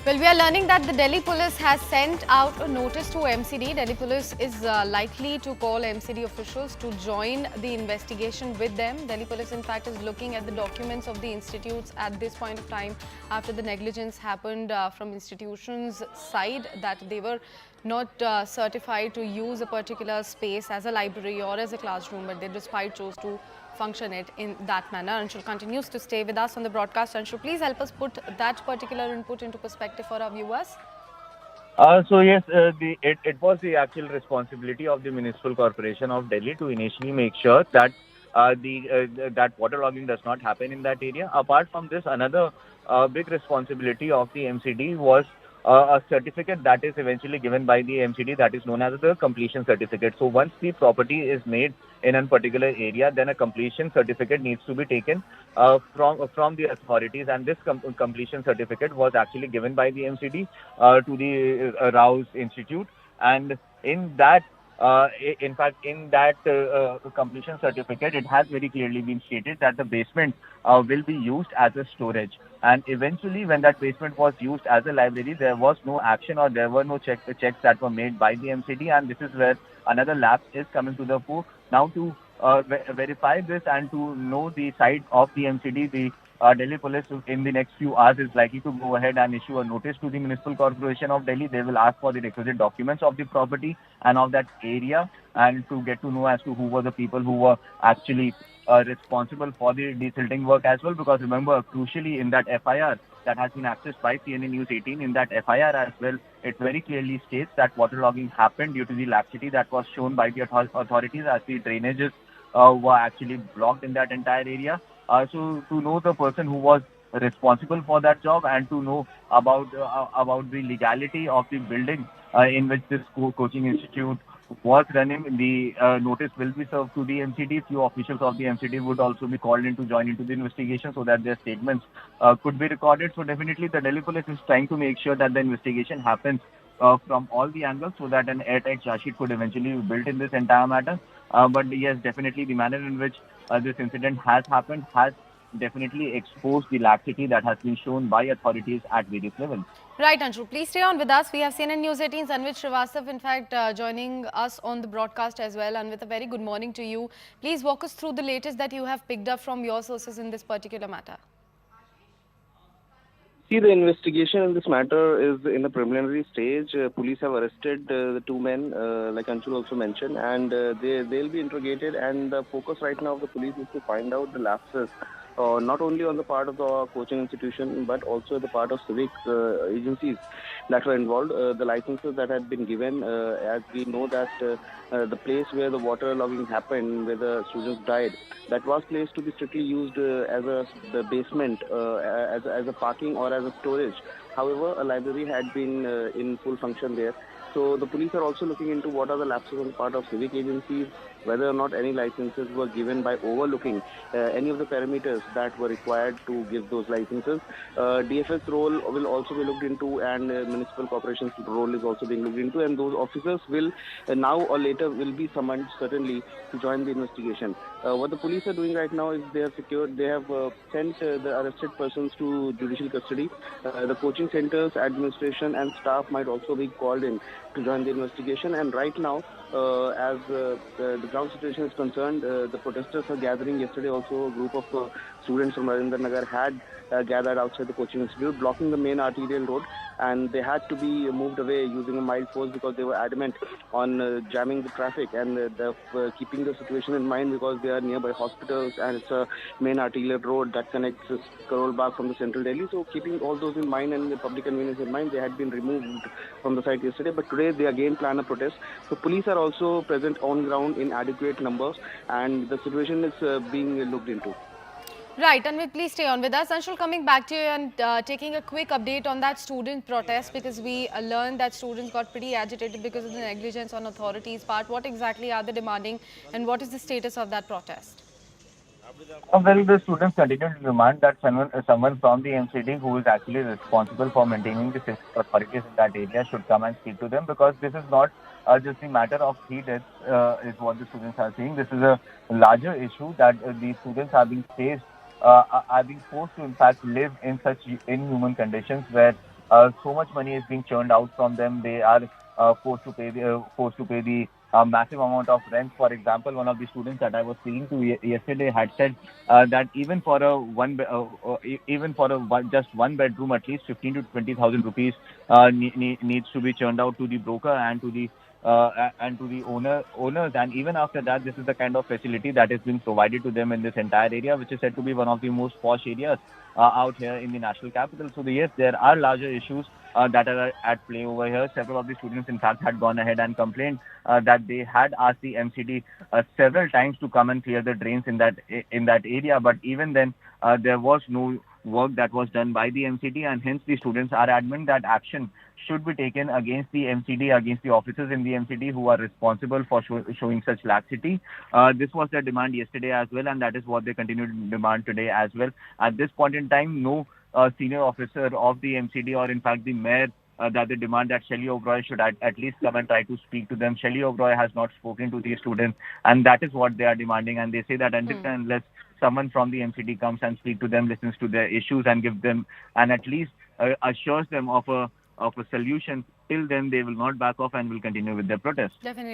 Well, we are learning that the Delhi police has sent out a notice to MCD. Delhi police is likely to call MCD officials to join the investigation with them. Delhi police, in fact, is looking at the documents of the institutes at this point of time after the negligence happened from institutions' side that they were not certified to use a particular space as a library or as a classroom, but they despite chose to function it in that manner. Anshul continues to stay with us on the broadcast. Anshul, please help us put that particular input into perspective for our viewers. It was the actual responsibility of the Municipal Corporation of Delhi to initially make sure that that waterlogging does not happen in that area. Apart from this, another big responsibility of the MCD was a certificate that is eventually given by the MCD that is known as the completion certificate. So once the property is made in a particular area, then a completion certificate needs to be taken from the authorities, and this completion certificate was actually given by the MCD to the Rouse Institute, and in that. In fact, in that completion certificate, it has very clearly been stated that the basement will be used as a storage. And eventually, when that basement was used as a library, there was no action or there were no checks that were made by the MCD. And this is where another lapse is coming to the fore. Now, to verify this and to know the side of the MCD, the Delhi police in the next few hours is likely to go ahead and issue a notice to the Municipal Corporation of Delhi. They will ask for the requisite documents of the property and of that area, and to get to know as to who were the people who were actually responsible for the desilting work as well. Because remember, crucially in that FIR that has been accessed by CNN News 18, in that FIR as well, it very clearly states that waterlogging happened due to the laxity that was shown by the authorities as the drainages were actually blocked in that entire area. So to know the person who was responsible for that job and to know about the legality of the building in which this coaching institute was running, the notice will be served to the MCD. Few officials of the MCD would also be called in to join into the investigation so that their statements could be recorded. So definitely the Delhi police is trying to make sure that the investigation happens from all the angles so that an airtight charge sheet could eventually be built in this entire matter. But yes, definitely the manner in which this incident has happened has definitely exposed the laxity that has been shown by authorities at various levels. Right, Anshul, please stay on with us. We have CNN News 18's Anvit Srivastav, in fact, joining us on the broadcast as well. And with a very good morning to you. Please walk us through the latest that you have picked up from your sources in this particular matter. See, the investigation in this matter is in the preliminary stage. Police have arrested the two men, like Anshul also mentioned, and they'll be interrogated. And the focus right now of the police is to find out the lapses, not only on the part of the coaching institution, but also the part of civic agencies that were involved. The licenses that had been given, as we know that the place where the water logging happened, where the students died, that was placed to be strictly used as the basement, as a parking or as a storage. However, a library had been in full function there. So the police are also looking into what are the lapses on the part of civic agencies, whether or not any licenses were given by overlooking any of the parameters that were required to give those licenses. DFS role will also be looked into, and municipal corporation's role is also being looked into, and those officers will now or later will be summoned certainly to join the investigation. What the police are doing right now is they have sent the arrested persons to judicial custody. The coaching centers, administration and staff might also be called in to join the investigation. And right now, as the ground situation is concerned, the protesters are gathering. Yesterday also a group of students from Rajendra Nagar had gathered outside the coaching institute, blocking the main arterial road, and they had to be moved away using a mild force because they were adamant on jamming the traffic and keeping the situation in mind because they are nearby hospitals and it's a main arterial road that connects Karol Bagh from the central Delhi. So keeping all those in mind and the public convenience in mind, they had been removed from the site yesterday, but today they again plan a protest. So police are also present on ground in adequate numbers, and the situation is being looked into. Right, and please stay on with us. Anshul, coming back to you and taking a quick update on that student protest, because we learned that students got pretty agitated because of the negligence on authorities' part. What exactly are they demanding and what is the status of that protest? Well, the students continue to demand that someone from the MCD who is actually responsible for maintaining the safety authorities in that area should come and speak to them, because this is not just a matter of three deaths, is what the students are saying. This is a larger issue that these students are being forced to in fact live in such inhuman conditions where So much money is being churned out from them. They are forced to pay the massive amount of rent. For example, one of the students that I was speaking to yesterday had said that even for a even for a just one bedroom, at least 15 to 20,000 rupees needs to be churned out to the broker and to the and to the owners. And even after that, this is the kind of facility that is being provided to them in this entire area, which is said to be one of the most posh areas out here in the national capital. So yes, there are larger issues that are at play over here. Several of the students, in fact, had gone ahead and complained that they had asked the MCD several times to come and clear the drains in that area, but even then, there was no work that was done by the MCD, and hence the students are adamant that action should be taken against the MCD, against the officers in the MCD who are responsible for showing such laxity. This was their demand yesterday as well, and that is what they continue to demand today as well. At this point in time, no senior officer of the MCD, or in fact the mayor, that they demand that Shelley Oberoi should at least come and try to speak to them. Shelley Oberoi has not spoken to these students, and that is what they are demanding. And they say that until and unless someone from the MCD comes and speak to them, listens to their issues, and give them and at least assures them of a solution, till then they will not back off and will continue with their protest. Definitely.